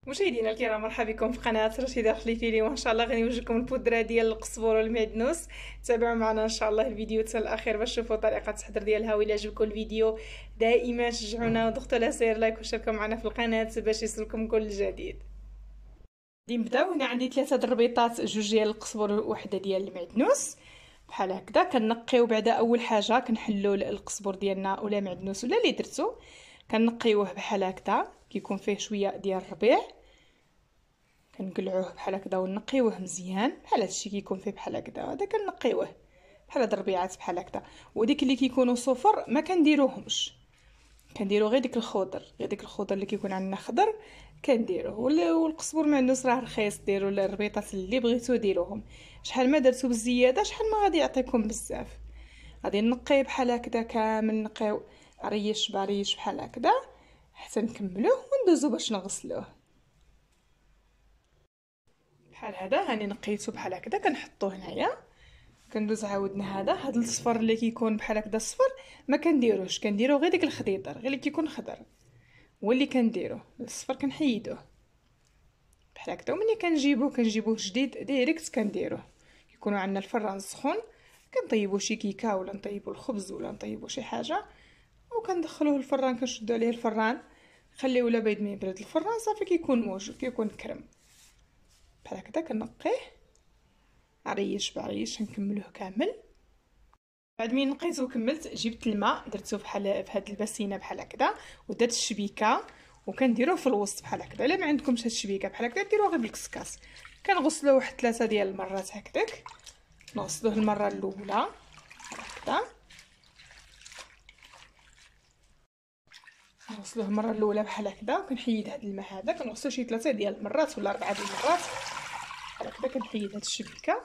مشاهدينا الكرام، مرحبا بكم في قناه رشيده خليفي. اليوم ان شاء الله غادي نوجهكم البودره ديال القزبور والمعدنوس. تابعوا معنا ان شاء الله الفيديو حتى الاخير باش تشوفوا طريقه التحضير ديالها. وإلا عجبكم الفيديو دائما شجعونا وضغطوا على زر لايك وشاركوا معنا في القناه باش يوصلكم كل جديد. غادي نبداو. هنا عندي 3 الربيطات، جوج ديال القزبور ووحده ديال المعدنوس بحال هكذا. كنقيو بعدا اول حاجه كنحلوا القزبور ديالنا ولا معدنوس ولا اللي درتو، كنقيوه بحال هكذا كيكون فيه شويه ديال الربيع، كنقلعوه بحال هكذا ونقيوه مزيان بحال هادشي كيكون فيه بحال هكذا. هذا كنقيوه بحال هاد الربيعات بحال هكذا. وديك اللي كيكونوا صفر ما كنديروهمش، كنديروا غير ديك الخضر، غير ديك الخضر اللي كيكون عندنا خضر كنديروه. والقزبور معدنوس راه رخيص، ديروا الربيطات اللي بغيتو ديروهم. شحال ما درتو بالزياده شحال ما غادي يعطيكم بزاف. غادي نقي بحال هكذا كامل، نقيو ريش بريش بحال هكذا حتى نكملوه وندوزو باش نغسلوه بحال هذا. هاني نقيتو بحال هكذا كنحطوه هنايا. كندوز عاودنا هذا الصفر اللي كيكون بحال هكذا الصفر ما كنديروش، كنديرو غير ديك الخضيضر، غير اللي كيكون خضر هو اللي كنديرو. الصفر كنحيدوه بحال هكذا. ومني كنجيبوه جديد ديريكت كنديروه. كيكونوا عندنا الفران سخون، كنطيبوا شي كيكه ولا نطيبوا الخبز ولا نطيبوا شي حاجه وكندخلوه الفران، كنشدوا عليه الفران خليوه لا بيض ما يبرد الفران صافي كيكون موجود كيكون كرم بحال هكذا. كنقيه عريش بعريش نكملوه كامل. بعد مين نقيته وكملت جبت الماء درتو بحال في هاد الباسينه بحال هكذا ودرت الشبيكه وكنديروه في الوسط بحال هكذا. الا ما عندكمش هاد الشبيكه بحال هكذا ديروها غير بالكسكاس. كنغسلوه واحد 3 ديال المرات هكذاك. نغسلوه المره الاولى هكذا، نغسلوه المره الاولى بحال هكذا وكنحيد هاد الماء هذا. كنغسلو شي 3 ديال المرات ولا 4 ديال المرات بحال هكذا. كنحيد هاد الشبيكه،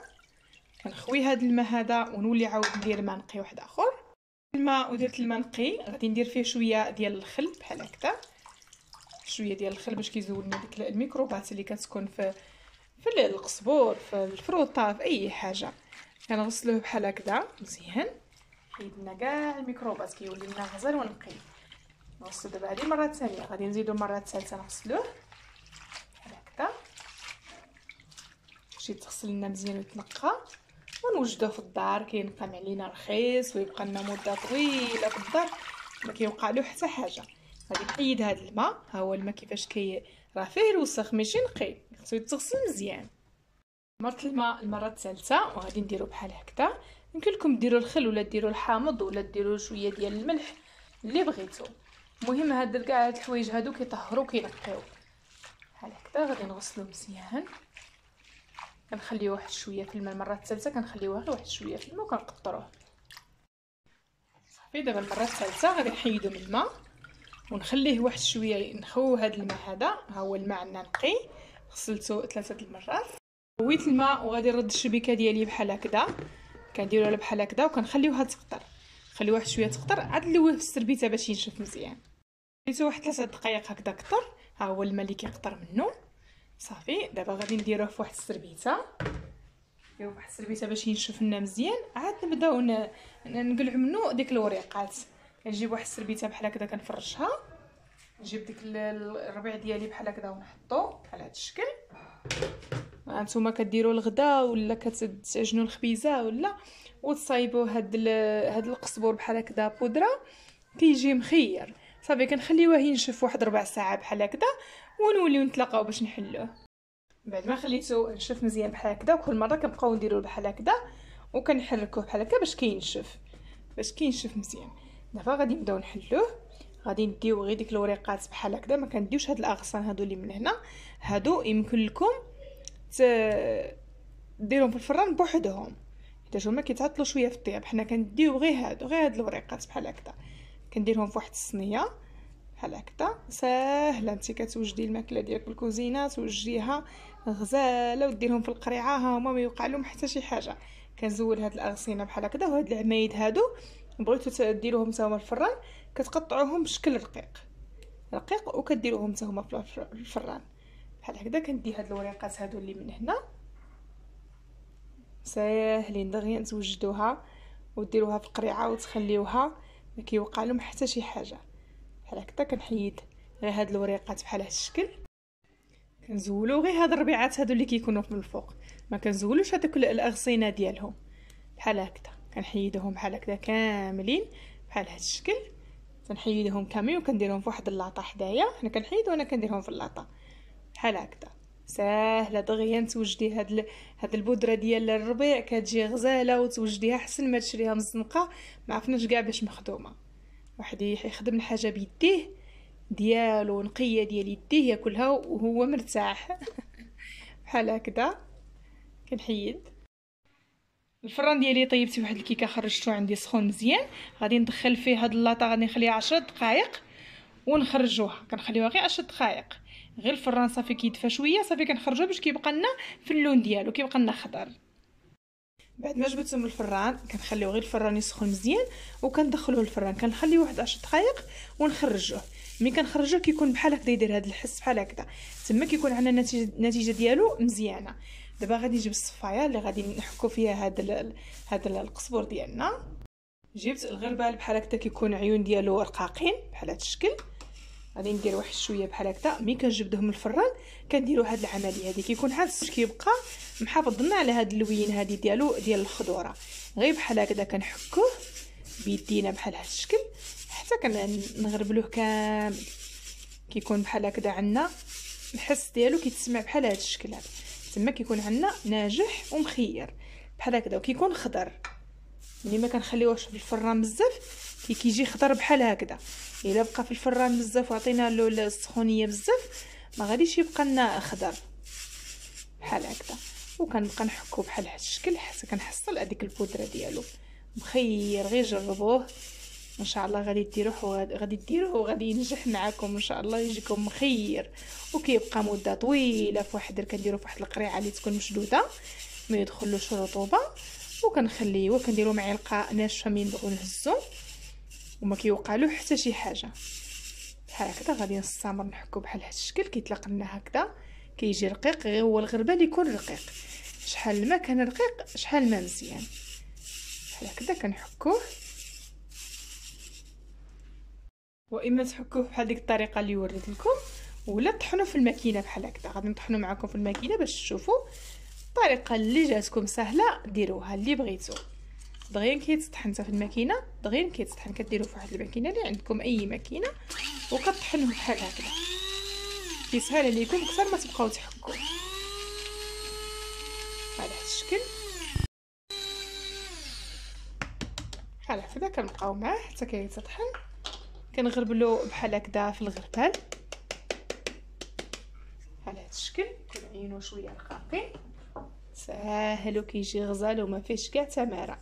كنخوي هاد الماء هذا ونولي عاود ندير ماء نقي واحد اخر. الماء ودرت الماء نقي غادي ندير فيه شويه ديال الخل بحال هكذا، شويه ديال الخل باش كيزول لنا ديك الميكروبات اللي كتكون في القزبور في الفروطه في اي حاجه. كنغسلوه بحال هكذا مزيان، حيدنا كاع الميكروبات كيولي لنا غزال ونقي. نغسلو دابا هذه المره الثانيه، غادي نزيدو المره الثالثه نغسلوه بحال هكذا باش يتغسل لنا مزيان ويتنقى ونوجدوه في الدار. كينقام علينا رخيص ويبقى لنا مده طويله في الدار ما كيوقع له حتى حاجه. غادي نحيد هذا الماء، ها هو الماء كيفاش راه فيه الوسخ ماشي نقي، خصو يتغسل مزيان. مرت الماء المره الثالثه وغادي نديرو بحال هكذا. يمكن لكم ديروا الخل ولا ديروا الحامض ولا ديروا شويه ديال الملح اللي بغيتو. المهم هاد كاع هاد الحوايج هادو كيطهروا كينقيو بحال هكذا. غادي نغسلو مزيان، كنخليوه واحد شويه في الماء. المره الثالثه كنخليوه غير واحد شويه في الماء وكنقطروه صافي. دابا المره الثالثه غادي نحيدو من الماء ونخليه واحد شويه نخوو هاد الماء هذا. ها هو الماء عندنا نقي، غسلته 3 المرات. خويت الماء وغادي نرد الشبيكه ديالي بحال هكذا. كنديروها بحال هكذا وكنخليوها تقطر، خليوها واحد شويه تقطر عاد نلويه في السربيته باش ينشف مزيان. خليته واحد 3 دقائق هكذا قطر. ها هو الماء اللي كيقطر منه صافي. دابا غادي نديروه في واحد السربيته، نديروه في واحد السربيته باش ينشف لنا مزيان. عاد نبداو نقلعوا منه ديك الوريقات. كنجيب واحد السربيته بحال هكذا كنفرشها، نجيب ديك الربيع ديالي بحال هكذا ونحطو بحال هذا الشكل. هانتوما كديروا الغدا ولا كتعجنوا الخبيزه ولا وتصايبوا هاد القزبور بحال هكذا بودره كيجي مخير صافي. كنخليوه ينشف واحد 4 ساعات بحال هكذا ونوليو نتلاقاو باش نحلوه. بعد ما خليته نشف مزيان بحال هكذا وكل مره كنبقاو نديروه بحال هكذا وكنحركوه بحال هكا باش كينشف مزيان. دابا غادي نبداو نحلوه. غادي نديو غير ديك الوريقات بحال هكذا، ما كنديوش هاد الاغصان هادو اللي من هنا. هادو يمكن لكم ديرهم في الفران بوحدهم حيت هما كيتعطلوا شويه في الطياب. حنا كنديو غير هاد الوريقات بحال هكذا، كنديرهم في واحد الصينيه بحال هكذا. ساهله، انت كتوجدي الماكله ديالك في الكوزينه توجديها غزاله وديرهم في القريعه ها هما ما يوقع لهم حتى شي حاجه. كنزول هاد الاغصينه بحال هكذا وهاد العمايد هادو بغيتو ديروهم حتى هما في الفران كتقطعوهم بشكل رقيق وكديروهم حتى هما في الفران بحال هكذا. كندي هاد الوريقات هادو اللي من هنا ساهلين دغيا توجدوها وديروها في القريعه وتخليوها ما كيوقع لهم حتى شي حاجه بحال هكذا. كنحيد غير هاد الوريقات بحال هاد الشكل كنزولو غير هاد الربيعات هادو اللي كيكونوا من الفوق، ما كنزولوش هذوك الاغصينه ديالهم بحال هكذا. كنحيدوهم بحال هكذا كاملين بحال هاد الشكل، كنحيدوهم كاملين وكنديرهم في واحد اللاطه حدايا. حنا كنحيد وانا كنديرهم في اللاطه بحال هكذا. ساهله دغيا توجدي هاد البودره ديال الربيع، كتجي غزاله وتوجديها احسن ما تشريها من الزنقه ما عرفناش كاع باش مخدومه. واحد يخدم الحاجه بيديه ديالو نقيه ديال يديه ياكلها وهو مرتاح بحال هكذا. كنحيد الفران ديالي. طيبت واحد الكيكه خرجته عندي سخون مزيان، غادي ندخل فيه هاد اللاطه، غادي نخليها 10 دقائق ونخرجوها. كنخليوها غير 10 دقائق، غير الفران صافي كيدفى شويه صافي كنخرجوه باش كيبقى لنا في اللون ديالو، كيبقى لنا خضر. بعد ما جبدته من الفران كنخليو غير الفران يسخن مزيان وكندخلوه الفران، كنخليوه واحد 10 دقائق ونخرجوه. ملي كنخرجوه كيكون بحال هكذا، يدير هذا الحس بحال هكذا، تما كيكون عندنا النتيجه ديالو مزيانه. دابا غادي نجيب الصفايه اللي غادي نحكو فيها هذا القزبر ديالنا. جبت الغربال بحال هكذا كيكون عيون ديالو رقاقين بحال هذا الشكل. غادي ندير واحد شويه بحال هكذا. ملي كنجبدهم من الفران كنديروا هاد العمليه هذه، كيكون حاد كيبقى محافظ لنا على هاد اللوين هذه ديال الخضوره. غير بحال هكذا كنحكوه بيدينا بحال هاد الشكل حتى كنغربلوه كامل. كيكون بحال هكذا عندنا الحس ديالو كيتسمع بحال هاد الشكل هذا، تما كيكون عندنا ناجح ومخير بحال هكذا وكيكون خضر. ملي ما كنخليوهش في الفران بزاف كيجي خضر بحال هكذا. الا بقى في الفران بزاف وعطينا له السخونيه بزاف ما غاديش يبقى لنا خضر بحال هكذا. وكنبقى نحكو بحال هذا الشكل حتى كنحصل هذيك البودره ديالو مخير. غير جربوه ان شاء الله غادي ديروه وغادي ينجح معكم ان شاء الله، يجيكم مخير وكيبقى مده طويله في واحد. كنديروا في واحد القريعه اللي تكون مشدوده ما يدخلوش رطوبه، وكنخليوه كنديروا معلقه ناشفه من نبغيو نهزو وما كيوقع له حتى شي حاجه بحال هكذا. غادي نستمر نحكو بحال هذا الشكل كيطلق لنا هكذا، كيجي رقيق. غير هو الغربال يكون رقيق، شحال الماء كان رقيق شحال الماء مزيان بحال هكذا كنحكوه. واما تحكوه بحال ديك الطريقه اللي وريت لكم، ولا طحنوه في الماكينه بحال هكذا. غادي نطحنو معكم في الماكينه باش تشوفوا الطريقه اللي جاتكم سهله. ديروها اللي بغيتو، دغيا كيتطحن حتى في الماكينه، دغيا كيتطحن. كديروه في واحد الماكينه اللي عندكم اي ماكينه وكطحنوه بحال هكذا. كيسهل عليكم اكثر ما تبقاو تحكوا على هذا الشكل بحال هكذا. كنبقاو معاه حتى كيتطحن. كنغربلو بحال هكذا في الغربال بحال هذا الشكل. كنعينو شويه رقاقين ساهل وكيجي غزال وما فيهش كاع تماره.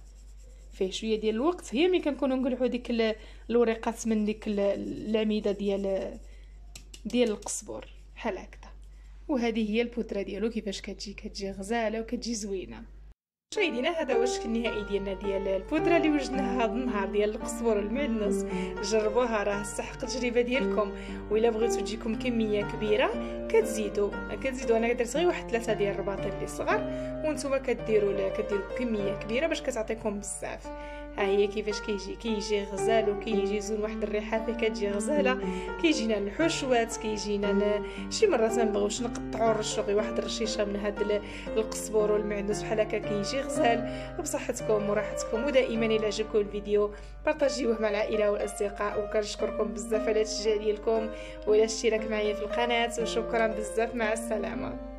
فيه شويه ديال الوقت هي ملي كنكونوا نقلعوا ديك الوريقات من ديك العميده ديال القزبر بحال هكذا. وهذه هي البودره ديالو كيفاش كتجي غزاله وكتجي زوينه. مشاهدينا هذا هو الشكل النهائي ديالنا ديال البودره اللي وجدناها هذا النهار ديال القزبر المعدنوس. جربوها راه تستحق التجربه ديالكم. وإلا بغيتو تجيكم كميه كبيره كتزيدوا انا درت غير واحد 3 ديال الرباطين اللي صغار، وانتم كديروا كميه كبيره باش كتعطيكم بزاف. ها هي كيفاش كيجي غزال وكيجي زون. واحد الريحه فيه كتجي غزاله. كيجينا الحشوات، كيجينا شي مرات ما نبغيوش نقطعوا نرشوا غير واحد الرشيشه من هاد القزبر والمعدنوس بحال هكا كيجي غزال. بصحتكم وراحتكم. ودائما الى عجبكم الفيديو بارطاجيوه مع العائله والاصدقاء. وكنشكركم بزاف على التشجيع ديالكم وعلى الاشتراك معايا في القناه، وشكرا بزاف. مع السلامه.